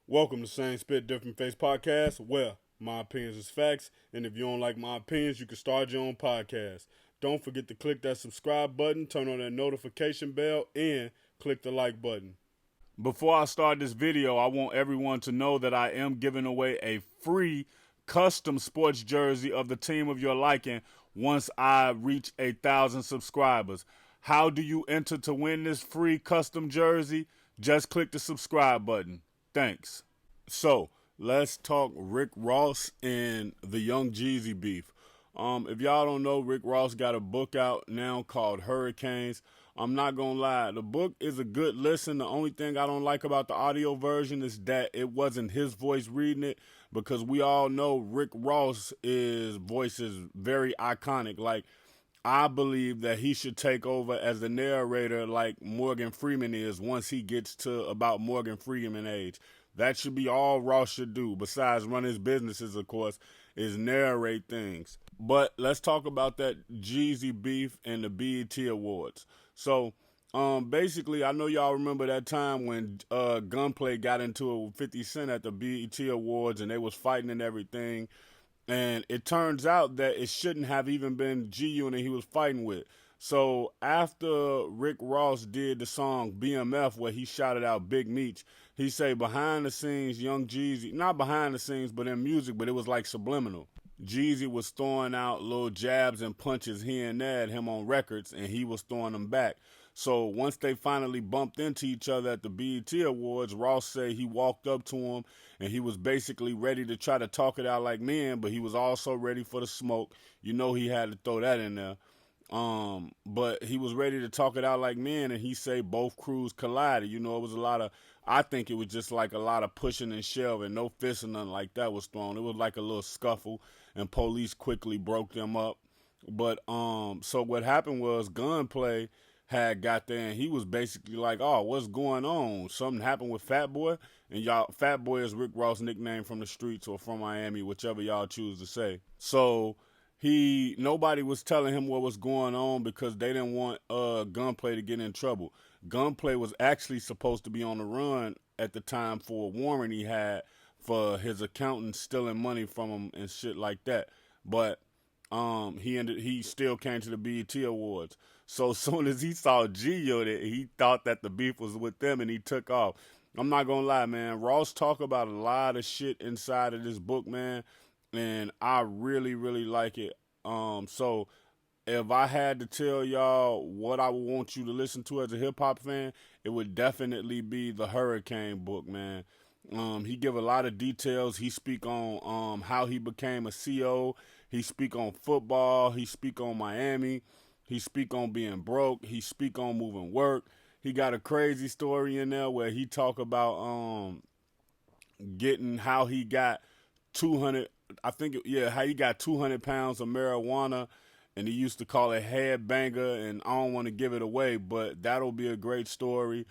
Welcome to Same Spit Different Face Podcast, where my opinions is facts, and if you don't like my opinions, you can start your own podcast. Don't forget to click that subscribe button, turn on that notification bell, and click the like button. Before I start this video, I want everyone to know that I am giving away a free custom sports jersey of the team of your liking once I reach 1,000 subscribers. How do you enter to win this free custom jersey? Just click the subscribe button. Thanks. So let's talk Rick Ross and the Young Jeezy beef. If y'all don't know, Rick Ross got a book out now called Hurricanes. I'm not gonna lie, the book is a good listen. The only thing I don't like about the audio version is that it wasn't his voice reading it, because we all know Rick Ross's voice is very iconic. Like, I believe that he should take over as the narrator like Morgan Freeman is once he gets to about Morgan Freeman age. That should be all Ross should do, besides run his businesses, of course, is narrate things. But let's talk about that Jeezy beef and the BET Awards. So, basically, I know y'all remember that time when Gunplay got into it with 50 Cent at the BET Awards, and they was fighting and everything. And it turns out that it shouldn't have even been G-Unit he was fighting with. So after Rick Ross did the song BMF, where he shouted out Big Meech, he say behind the scenes, Young Jeezy, not behind the scenes, but in music, but it was like subliminal. Jeezy was throwing out little jabs and punches here and there at him on records, and he was throwing them back. So once they finally bumped into each other at the BET Awards, Ross said he walked up to him and he was basically ready to try to talk it out like men, but he was also ready for the smoke. You know he had to throw that in there. But he was ready to talk it out like men, and he said both crews collided. You know, it was a lot of, I think it was just like a lot of pushing and shoving. No fist or nothing like that was thrown. It was like a little scuffle, and police quickly broke them up. But so what happened was Gunplay had got there, and he was basically like, "Oh, what's going on? Something happened with Fat Boy." And y'all, Fat Boy is Rick Ross' nickname from the streets or from Miami, whichever y'all choose to say. So nobody was telling him what was going on because they didn't want Gunplay to get in trouble. Gunplay was actually supposed to be on the run at the time for a warrant he had for his accountant stealing money from him and shit like that. But he still came to the BET Awards. So as soon as he saw G-Unit, he thought that the beef was with them, and he took off. I'm not gonna lie, man. Ross talk about a lot of shit inside of this book, man, and I really, really like it. So if I had to tell y'all what I would want you to listen to as a hip hop fan, it would definitely be the Hurricane book, man. He give a lot of details. He speak on how he became a CO. He speak on football. He speak on Miami. He speak on being broke. He speak on moving work. He got a crazy story in there where he talk about getting how he got 200, I think, yeah, how he got 200 pounds of marijuana, and he used to call it headbanger, and I don't want to give it away, but that'll be a great story.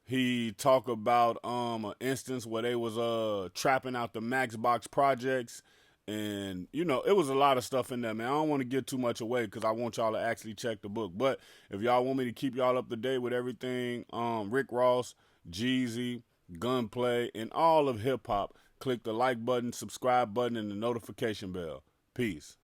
He talk about an instance where they was trapping out the Max Box projects, and you know, it was a lot of stuff in there, man. I don't want to give too much away because I want y'all to actually check the book. But if y'all want me to keep y'all up to date with everything, Rick Ross, Jeezy, Gunplay, and all of hip hop, click the like button, subscribe button, and the notification bell. Peace.